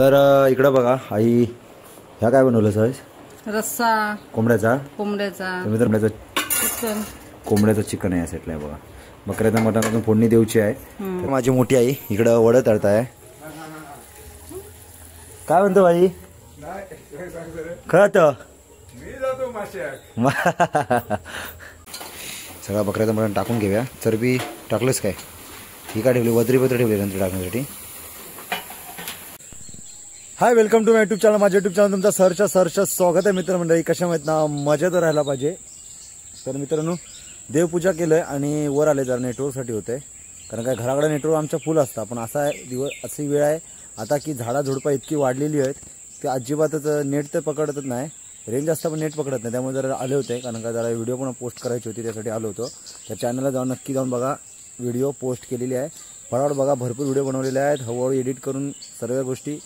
तर इकडं बघा आई ह्या काय बनवलं सहज रस्सा कोंबड्याचा चिकन कोंबड्याचं चिकन आहे सेटला बघा. बकऱ्याचं मटण अजून फोडणी द्यायची आहे. माझी मोठी आई इकडं वडं तळताय. काय म्हणतो भाई खत सगळा बकऱ्याचं मटण टाकून घेऊया. चरबी टाकलंच काय ही काय ठेवली वजरी ठेवली नंतर टाकण्यासाठी. Hi welcome to my YouTube channel. माझ्या यूट्यूब चॅनल तुमचा सहर्ष स्वागत आहे मित्रमंडळी. कशा माहीत ना मजेत राहायला पाहिजे. तर मित्रांनो देवपूजा केलं आहे आणि वर आले जरा नेटवर्कसाठी होते कारण काय घराकडे नेटवर्क आमच्या फुल असतं. पण असा अशी वेळ आहे आता की झाडाझुडपं इतकी वाढलेली आहेत की अजिबातच नेट तर पकडतच नाही. रेंज असतं पण नेट पकडत नाही. त्यामुळे जरा आले होते कारण का जरा व्हिडिओ पण पोस्ट करायची होती त्यासाठी आलो होतो. त्या चॅनलला नक्की जाऊन बघा. व्हिडिओ पोस्ट केलेली आहे फळावर बघा. भरपूर व्हिडिओ बनवलेले आहेत. हळूहळू एडिट करून सर्व गोष्टी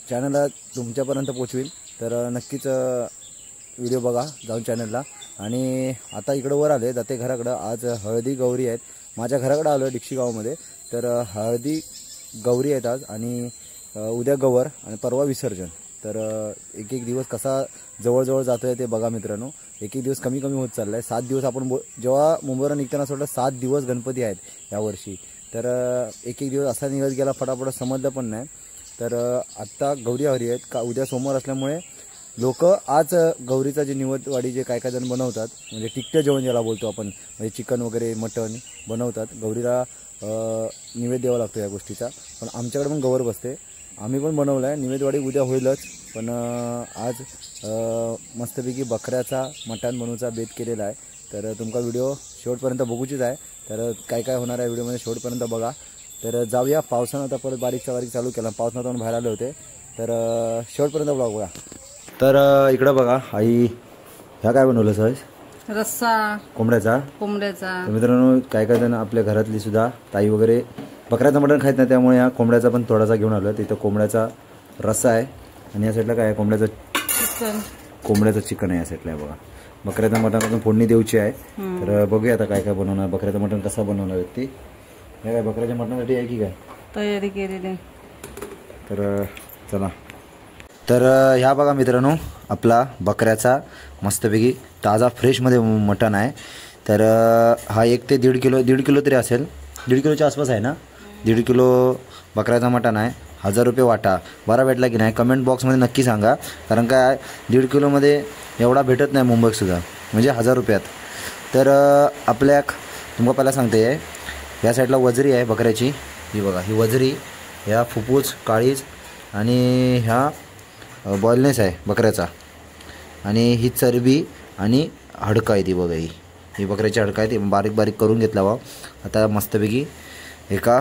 चॅनलला तुमच्यापर्यंत पोचवील. तर नक्कीच व्हिडिओ बघा जाऊन चॅनलला. आणि आता इकडं वर आले जाते घराकडं. आज हळदी गौरी आहेत. माझ्या घराकडं आलो आहे डिक्षी गावामध्ये. तर हळदी गौरी आहेत आज आणि उद्या गवर आणि परवा विसर्जन. तर एक एक दिवस कसा जवळजवळ जातो आहे ते बघा मित्रांनो. एक एक दिवस कमी कमी होत चाललं आहे. 7 दिवस आपण जेव्हा मुंबईवर निघताना सोडलं 7 दिवस गणपती आहेत यावर्षी. तर एक एक दिवस असा निघत गेला फटाफट समजलं पण नाही. तर आत्ता गौरी हरी आहेत का उद्या सोमवार असल्यामुळे लोक आज गौरीचा जे निवदवाडी जे काय काय जण बनवतात म्हणजे टिकट्या जेवण ज्याला बोलतो आपण म्हणजे चिकन वगैरे मटण बनवतात. गौरीला निवेद द्यावा लागतो या गोष्टीचा. पण आमच्याकडे पण गौर बसते. आम्ही पण बनवलं आहे. निवेदवाडी उद्या होईलच. पण आज मस्तपैकी बकऱ्याचा मटण बनवूचा बेत केलेला आहे. तर तुमचा व्हिडिओ शेवटपर्यंत बघूचीच आहे. तर काय काय होणार आहे व्हिडिओमध्ये शेवटपर्यंत बघा. तर जाऊया. पावसानं आता परत बारीकचा बारीक चालू केला. पावसानं बाहेर आले होते. तर शेवटपर्यंत ब्लॉग बघा. तर इकडं बघा आई ह्या काय बनवलं सहज रस्सा कोंबड्याचा तर मित्रांनो काय काय जण आपल्या घरातली सुद्धा ताई वगैरे बकऱ्याचं मटण खात नाही. त्यामुळे ह्या कोंबड्याचा पण थोडासा घेऊन आलो. तिथं कोंबड्याचा रस्सा आहे आणि या साईडला काय आहे कोंबड्याचं चिकन आहे या साईडला बघा. बकऱ्याचं मटण अजून फोडणी द्यायची आहे. तर बघूया आता काय काय बनवणार. बकऱ्याचं मटण कसं बनवणार व्यक्ती हे काय बकऱ्याच्या मटणासाठी आहे की काय तयारी केलेली. तर चला. तर ह्या बघा मित्रांनो आपला बकऱ्याचा मस्तपैकी ताजा फ्रेशमध्ये मटण आहे. तर हा 1 ते 1.5 किलो तरी असेल. 1.5 किलोच्या आसपास आहे ना. 1.5 किलो बकऱ्याचा मटण आहे. 1000 रुपये वाटा. बरा भेटला की नाही कमेंट बॉक्समध्ये नक्की सांगा. कारण काय 1.5 किलोमध्ये एवढा भेटत नाही मुंबईतसुद्धा म्हणजे 1000 रुपयात. तर आपल्या तुम्हाला पहिला सांगते या साईडला वजरी आहे बकऱ्याची. ही बघा ही वजरी ह्या फुफ्फुस काळीज आणि ह्या बॉयलनेस आहे बकऱ्याचा आणि ही चरबी आणि हाडकं आहे ती बघा. ही बकऱ्याची हाडकं आहे ती बारीक बारीक करून घेतला बा. आता मस्तपैकी एका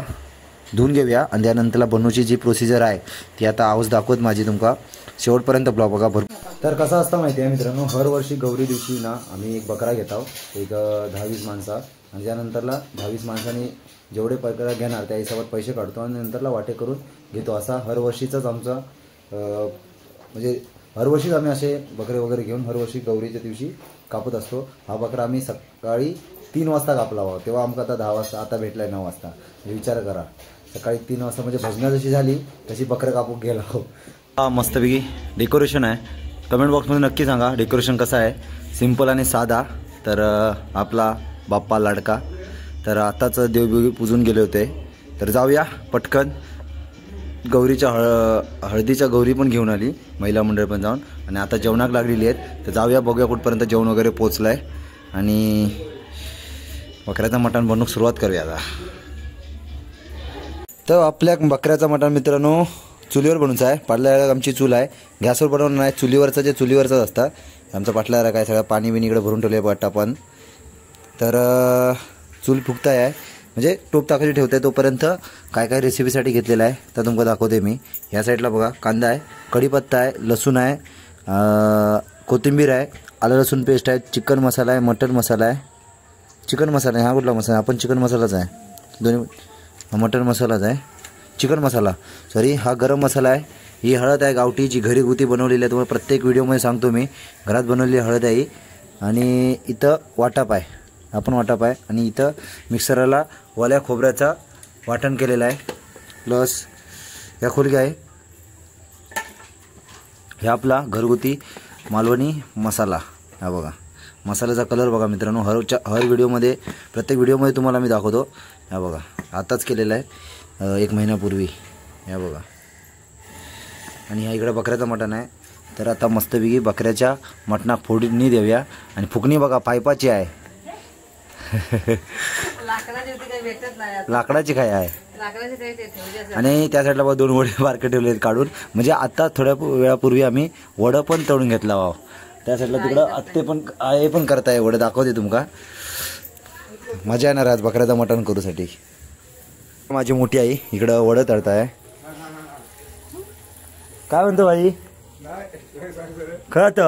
धुवून घेऊया आणि त्यानंतरला बनवूची जी प्रोसिजर आहे ती आता आवाज दाखवत माझी तुमका शेवटपर्यंत ब्लॉग बघा भरपूर. तर कसं असतं माहिती आहे मित्रांनो हर वर्षी गौरी दिवशी ना आम्ही एक बकरा घेतो एक 10-20 माणसा आणि त्यानंतरला 10-20 माणसांनी जेवढे बकरा घेणार त्या हिशोबात पैसे काढतो आणि नंतरला वाटे करून घेतो. असा हर वर्षीचाच आमचा म्हणजे हरवर्षीच आम्ही असे बकरे वगैरे घेऊन हरवर्षी गौरीच्या दिवशी कापत असतो. हा बकरा आम्ही सकाळी 3 वाजता कापला हवा. तेव्हा आमका आता 10 वाजता आता भेटला आहे 9 वाजता. विचार करा सकाळी 3 वाजता म्हणजे भजना जशी झाली तशी बकरं कापून गेला हो. हा मस्तपैकी डेकोरेशन आहे. कमेंट बॉक्समध्ये नक्की सांगा डेकोरेशन कसं आहे. सिम्पल आणि साधा. तर आपला बाप्पा लाडका. तर आताच देवबिवी पूजून गेले होते. तर जाऊया पटकन. गौरीच्या हळदीच्या गौरी पण घेऊन आली महिला मंडळ पण जाऊन आणि आता जेवणाक लागलेली आहेत. तर जाऊया बघूया कुठपर्यंत जेवण वगैरे पोचलं आहे आणि बकऱ्याचं मटण बनवून सुरुवात करूया आता. तर आपल्या बकऱ्याचं मटण मित्रांनो चुलीवर बनवायचं आहे. पाटल्या आमची चूल आहे. गॅसवर बनवणार नाही. चुलीवरचं जे चुलीवरचंच असतं. आमचं पाटल्याला काय सगळं पाणी बिणी इकडे भरून ठेवले वाटा पण. तर चूल फुगताय आहे म्हणजे टोप टाकायची ठेवते तोपर्यंत काय काय रेसिपीसाठी घेतलेलं आहे तर तुमका दाखवते मी. ह्या साईडला बघा कांदा आहे कढीपत्ता आहे लसूण आहे कोथिंबीर आहे आलं लसूण पेस्ट आहे चिकन मसाला आहे मटन मसाला आहे. चिकन मसाला आहे. हा कुठला मसाला आपण चिकन मसालाच आहे. दोन्ही मटन मसालाच आहे. चिकन मसाला सॉरी हा गरम मसाला आहे. ही हळद आहे गावठी जी घरीगुती बनवलेली आहे. तुम्हाला प्रत्येक व्हिडिओमध्ये सांगतो मी घरात बनवलेली हळद आहे. आणि इथं वाटप आहे आपण वाटप आहे आणि इथं मिक्सरला ओल्या खोबऱ्याचा वाटण केलेलं आहे. प्लस या खुलग्या आहे हे आपला घरगुती मालवणी मसाला. हा बघा मसाल्याचा कलर बघा मित्रांनो. हर व्हिडिओमध्ये प्रत्येक व्हिडिओमध्ये तुम्हाला मी दाखवतो. हा बघा आताच केलेला आहे 1 महिन्यापूर्वी. हा बघा. आणि ह्या इकडे बकऱ्याचं मटण आहे. तर आता मस्तपैकी बकऱ्याच्या मटणात फोडणी देऊया. आणि फुकणी बघा पायपाची आहे. लाकडाची काय आहे. आणि त्या साईडला बघा 2 वडे बारके ठेवले आहेत काढून. म्हणजे आता थोड्या वेळापूर्वी आम्ही वडं पण तळून घेतला वाव. त्या साईडला तिकडं आत्ते पण हे पण करताय वडं दाखवते तुमका. मजा येणार आज बकऱ्याचं मटण करूसाठी. माझी मोठी आई इकडं वडं तळताय. काय म्हणतो बाई कळत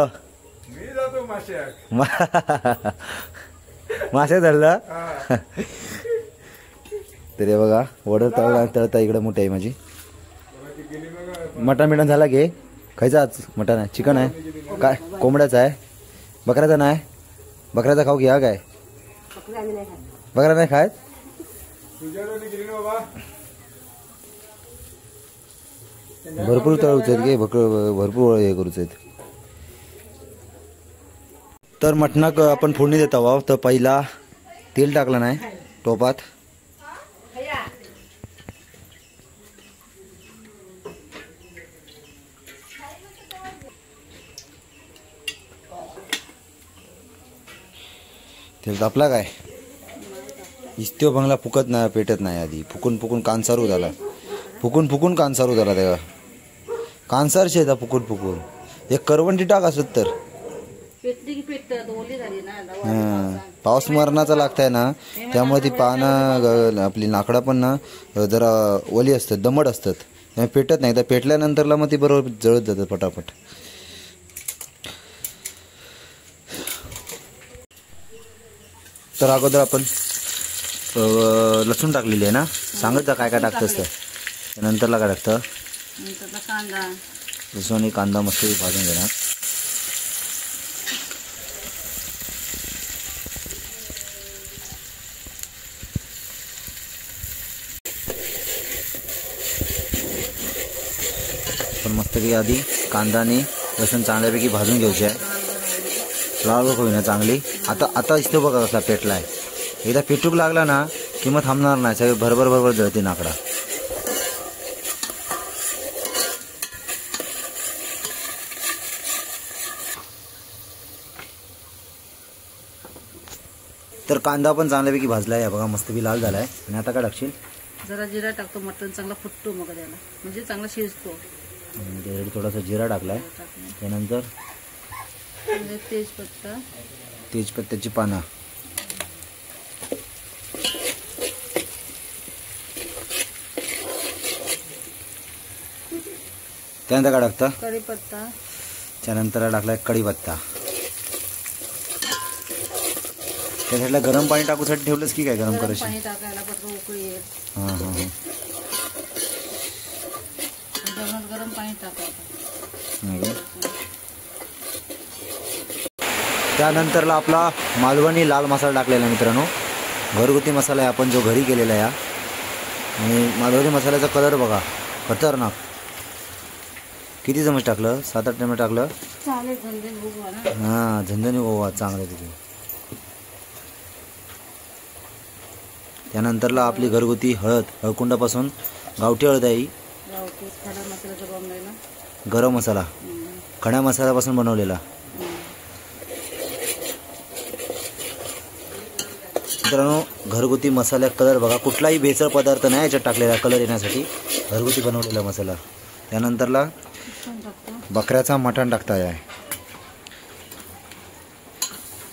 मासे धरलं. तरी बघा वडं तळता इकडं मोठी आहे माझी. मटण झाला घे. खायचं आज मटण आहे चिकन आहे काय कोंबड्याचं आहे बकऱ्याचा नाही. बकऱ्याचा खाऊ घ्या काय बकरा नाही खायत. भरपूर तळूच आहेत गे भरपूर हे करूच आहेत. तर मटणाक आपण फोडणी देत आहोत. तर पहिला तेल टाकलं नाही टोपात. तेल तापला काय इस्त्यो बंगला फुकत नाही पेटत नाही. आधी फुकून कानसारू झाला. फुकून कानसारू झाला. तेव्हा कानसार शेता फुकून एक करवंटी टाक असत तर. पाऊस मरणाचा लागताय ना त्यामुळे ती पानं आपली लाकडं पण ना जरा ओली असतात दमट असतात त्यामुळे पेटत नाही. तर पेटल्यानंतरला मग ती बरोबर जळत जातात पटापट. तर अगोदर आपण लसूण टाकलेली आहे ना. सांगत जा काय काय टाकतंस तर. नंतरला काय टाकतं कांदा लसूण आणि कांदा मस्त भाजून घेणार. पण मस्तपैकी आधी कांदा आणि लसूण चांगल्यापैकी भाजून घ्यायचे आहे. लाल होईना चांगली. आता इथे बघा कसला पेटला आहे. एकदा पेटूक लागला ना की मग थांबणार नाही. सगळे भरभर जळते नाकडा. तर कांदा पण चांगल्यापैकी भाजला आहे बघा मस्तपैकी लाल झाला आहे. आणि आता काय टाकशील जरा जिरा टाकतो. मटण चांगला फुटतो मग त्याला म्हणजे चांगला शिजतो. थोडासा जिरा टाकलाय. त्यानंतर तेजपत्त्याची पानं. त्यानंतर काय टाकतं कढीपत्ता. त्यानंतर टाकलाय कढीपत्ता. त्या साईडला गरम पाणी टाकूसाठी ठेवलंस की काय गरम करायचं पाणी टाकायला पटकन उकळी येईल. हां गरम पाणी टाकायचं. त्यानंतरला आपला मालवणी लाल मसाला टाकलेला मित्रांनो. घरगुती मसाला आहे आपण जो घरी केलेला आहे. आणि मालवणी मसाल्याचा कलर बघा खतरनाक. किती चमच टाकलं 7-8 चमच टाकलं. हां झणझणी ओवा चांगलं तिथे. त्यानंतरला आपली घरगुती हळकुंडापासून गावठी हळद आहे. गरम मसाला खड्या मसाल्यापासून बनवलेला. मित्रांनो घरगुती मसाला कलर बघा कुठलाही भेसळ पदार्थ नाही याच्यात टाकलेला कलर येण्यासाठी. घरगुती बनवलेला मसाला. त्यानंतरला बकऱ्याचा मटण टाकता आहे.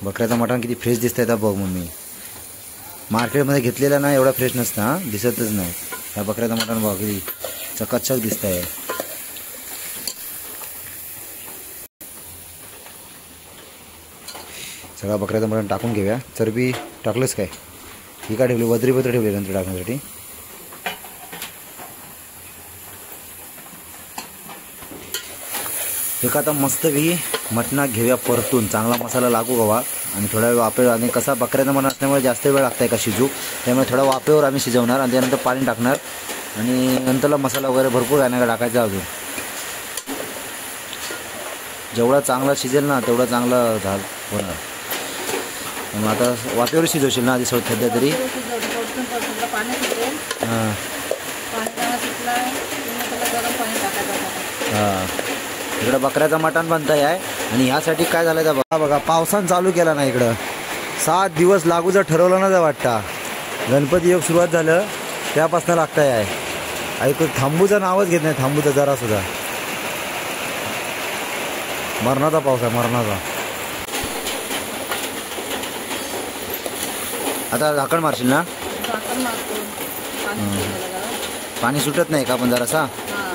बकऱ्याचा मटण किती फ्रेश दिसतंय आता बघ मम्मी. मार्केटमध्ये घेतलेला ना एवढा फ्रेश नसता दिसतच नाही. ह्या बकऱ्याचा मटण बघ किती चकाचक दिसत आहे. सगळा बकऱ्याचा मटण टाकून घेऊया. चरबी टाकलंच काय ही काय ठेवली वद्रीपत्र ठेवली नंतर टाकण्यासाठी. एक आता मस्तपैकी मटणात घेऊया परतून. चांगला मसाला लागू गवा आणि थोडा वेळ वाफेवर. आणि कसा बकऱ्याचा मटण असल्यामुळे जास्त वेळ लागत आहे का शिजू. त्यामुळे थोडा वाफेवर आम्ही शिजवणार आणि त्यानंतर पाणी टाकणार. आणि नंतरला मसाला वगैरे भरपूर गाण्याला टाकायचा अजून. जेवढा चांगला शिजेल ना तेवढा चांगला झाल होणार. मग आता वाफेवर शिजवशील ना आधी सध्या तरी. पाणी सुटेल. हां पाणी चांगला सुटला की मग त्याला गरम पाणी टाकायचं. हां इकडं बकऱ्याचा मटण बनताय आहे. आणि ह्यासाठी काय झालं तर बघा पावसानं चालू केला ना इकडं. 7 दिवस लागूचं ठरवलं ना तर वाटतं. गणपती योग सुरुवात झालं त्यापासून लागताय आहे. ऐकू थांबूचं नावच घेत नाही. थांबूचं जरासुद्धा. मरणाचा पाऊस आहे मरणाचा. आता झाकण मारशील ना. झाकण मारतो. पाणी सुटेल जरा. पाणी सुटत नाही का पण जरासा. हां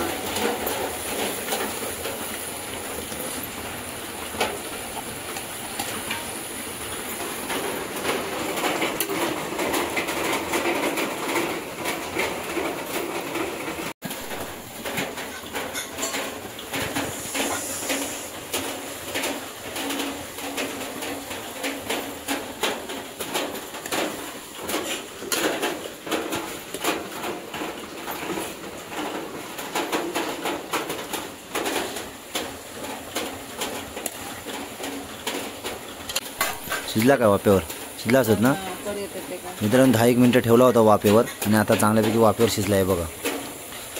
शिजला का वाफेवर. शिजला असत ना कढी येते ते का. मित्रांनो. 10-1 मिनटं ठेवला होता वाफेवर आणि आता चांगल्यापैकी वाफेवर शिजला आहे बघा.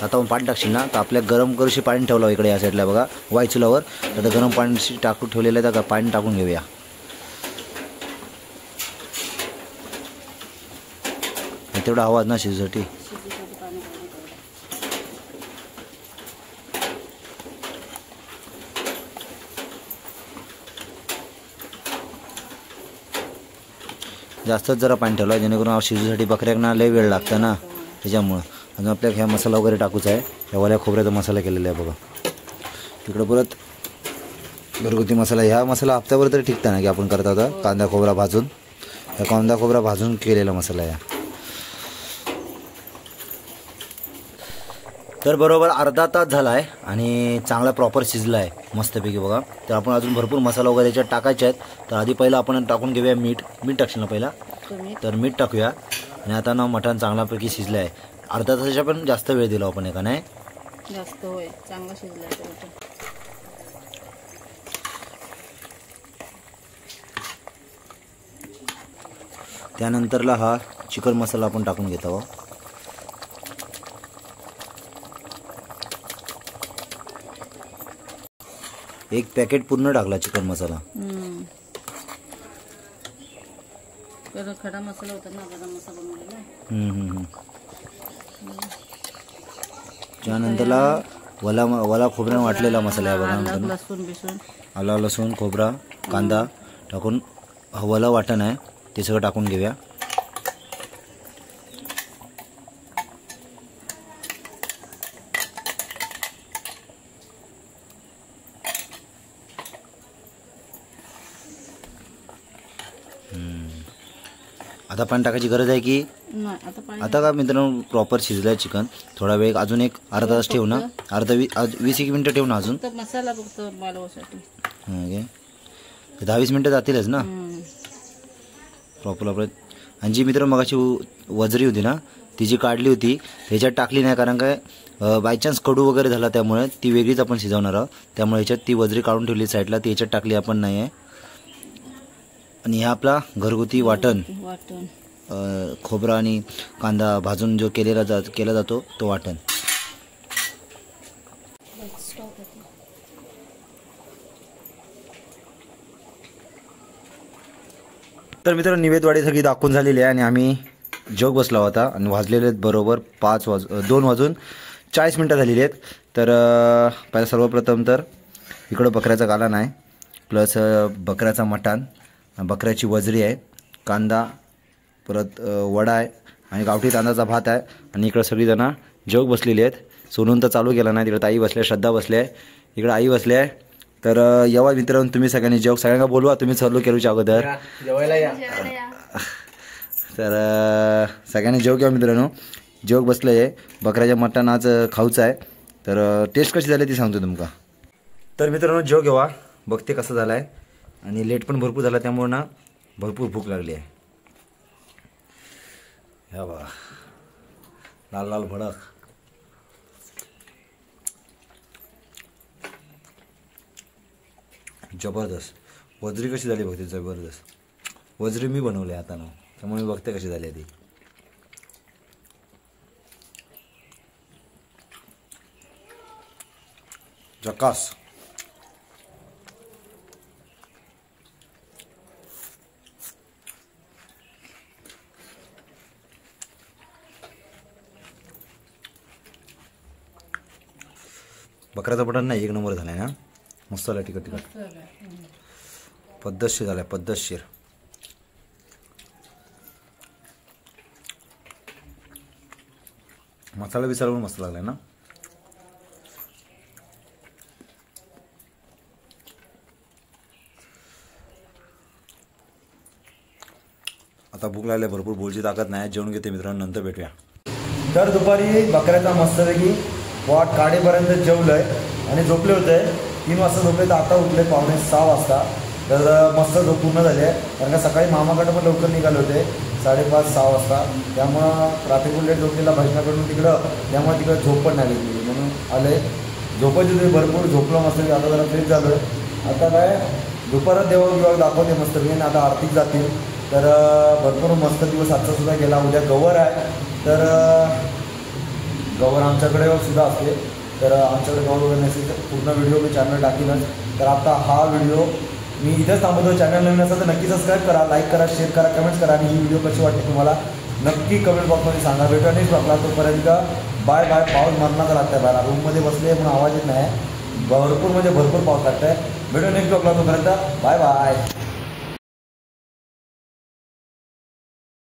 आता आपण पाणी टाकशील ना तर आपल्या गरम करूशी पाणी ठेवलं इकडे या साईडला बघा वायचुलावर. आता गरम पाणी टाकून ठेवलेलं आहे. तर पाणी टाकून घेऊया. तेवढा आवाज ना शिजूसाठी. शिजूसाठी पाणी पाहिजे तेवढं. जास्तच जरा पाणी ठेवलं जेणेकरून शिजूसाठी बकऱ्यांना लय वेळ लागतं ना त्याच्यामुळं. अजून आपल्याला ह्या मसाला वगैरे टाकूचा आहे. ह्या वाल्या खोबऱ्याचा मसाला केलेला आहे बघा. तिकडं परत घरगुती मसाला. ह्या मसाला हप्त्यावर तरी टिकता ना की आपण करत होता कांदा खोबरा भाजून. ह्या कांदा खोबरा भाजून केलेला मसाला आहे. तर बरोबर अर्धा तास झाला आहे आणि चांगला प्रॉपर शिजला आहे मस्तपैकी बघा. तर आपण अजून भरपूर मसाला वगैरे याच्यात टाकायचे आहेत. तर आधी पहिला आपण टाकून घेऊया मीठ. मीठ टाकशील ना पहिला. तर मीठ टाकूया. आणि आता ना मटण चांगल्यापैकी शिजलं आहे. अर्धा तासाच्या पण जास्त वेळ दिला आपण एका नाही जास्त होय चांगलं शिजलं. त्यानंतरला हा चिकन मसाला आपण टाकून घेत आहोत. एक पॅकेट पूर्ण टाकला चिकन मसाला. खडा मसाला होता ना गरम मसाला बनवलेला. त्यानंतरला वला खोबऱ्यानं वाटलेला मसाला आहे बघा. लसूण बिसून आला लसूण खोबरा कांदा टाकून वला वाटण आहे ते सगळं टाकून घेऊया. आता पाणी टाकायची गरज आहे की नाही. आता का मित्रांनो प्रॉपर शिजलं आहे चिकन. थोडा वेळ अजून एक अर्धा तास ठेवू ना. 20-21 मिनटं ठेवू ना अजून. मसाला फक्त मालवसाठी. ओके 10-20 मिनटं जातीलच ना प्रॉपर आपलं. आणि जी मित्र मगाची वजरी होती ना ती जी काढली होती ह्याच्यात टाकली नाही कारण काय बायचान्स कडू वगैरे झाला त्यामुळे ती वेगळीच आपण शिजवणार आहोत. त्यामुळे ह्याच्यात ती वजरी काढून ठेवली साईडला. ती ह्याच्यात टाकली आपण नाही आहे. आणि हा आपला घरगुती वाटण खोबरा आणि कांदा भाजून जो केला जातो तो वाटण. तर मित्रांनो निवेदवाडी सगळी दाखवून झालेली आहे आणि आम्ही जेवू बसला होता आणि वाजलेले आहेत बरोबर 2 वाजून 40 मिनटं झालेली आहेत. तर पहिला सर्वप्रथम तर इकडं बकऱ्याचा कालवण आहे प्लस बकऱ्याचा मटण बकऱ्याची वजरी आहे कांदा परत वडा आहे आणि गावठी तांदळाचा भात आहे. आणि इकडं सगळीजणं जेवू बसलेली आहेत. सोनून तर चालू केला नाही. तिकडं ताई बसल्या श्रद्धा बसल्या आहे इकडं आई बसल्या आहे. तर येवा मित्रांनो तुम्ही सगळ्यांनी जेवू सगळ्यांना बोलवा तुम्ही चालू केलूच्या अगोदर जेवायला या. तर सगळ्यांनी जेव घ्या मित्रांनो. जेवू बसलं आहे. बकऱ्याच्या मटण आज खाऊचं आहे. तर टेस्ट कशी झाली ती सांगतो तुमका. तर मित्रांनो जेव घेवा बघते कसं झालं आहे. आणि लेट पण भरपूर झाला त्यामुळे ना भरपूर भूक लागली आहे. ह्या बघा लाल लाल भडक. जबरदस्त. वजरी कशी झाली बघते, जबरदस्त. वजरी मी बनवले आता ना, त्यामुळे मी बघते कशी झाली ती. झकास. बकऱ्याचा बटन नाही, एक नंबर झालाय ना. मस्त झाला, तिखट तिखट मस्त झालं. पद्धतशीर झालाय, पद्धतशीर. मसाला बिसाला पण मस्त लागलाय ना. आता भूक लागली भरपूर, बोलची ताकद नाही. जेवण घेते मित्रांनो, नंतर भेटूया. तर दुपारी बकऱ्याचा मस्तपैकी वाट काढेपर्यंत जेवलंय आणि झोपले होते. 3 वाजता झोपले तर आता उठले 5:45 वाजता. तर मस्त झोप पूर्ण झाली आहे, कारण का सकाळी मामाकडं पण लवकर निघाले होते 5:30-6 वाजता. त्यामुळं रात्री पण लेट झोपलेला भजनाकडून तिकडं, त्यामुळे तिकडं झोप पण नाही लागली. म्हणून आले झोपायची होती भरपूर, झोपलं मस्त. आता जरा फ्रेश झालो आहे. आता काय दुपारात देवविभाग दाखवते मस्त मी, आता आरतीत जातील. तर भरपूर मस्त दिवस आजचा सुद्धा गेला. उद्या गवर आहे, तर गवर आमच्याकडे सुद्धा असते. तर आमच्याकडे गवर वगैरे नसेल तर पूर्ण व्हिडिओ मी चॅनल टाकीनच. तर आता हा व्हिडिओ मी इथेच थांबवतो. चॅनल नवीन असेल तर नक्की सबस्क्राईब करा, लाईक करा, शेअर करा, कमेंट्स करा. आणि ही व्हिडिओ कशी वाटते तुम्हाला नक्की कमेंट बॉक्समध्ये सांगा. भेटू नेक्स्ट ब्लॉगला. तोपर्यंत बाय बाय. पाऊस मरणाचा लागत आहे बाहेर, रूममध्ये बसले पण आवाज येत नाही. भरपूर म्हणजे भरपूर पाऊस लागत आहे. भेटू नेक्स्ट ब्लॉगला. तोपर्यंत बाय बाय.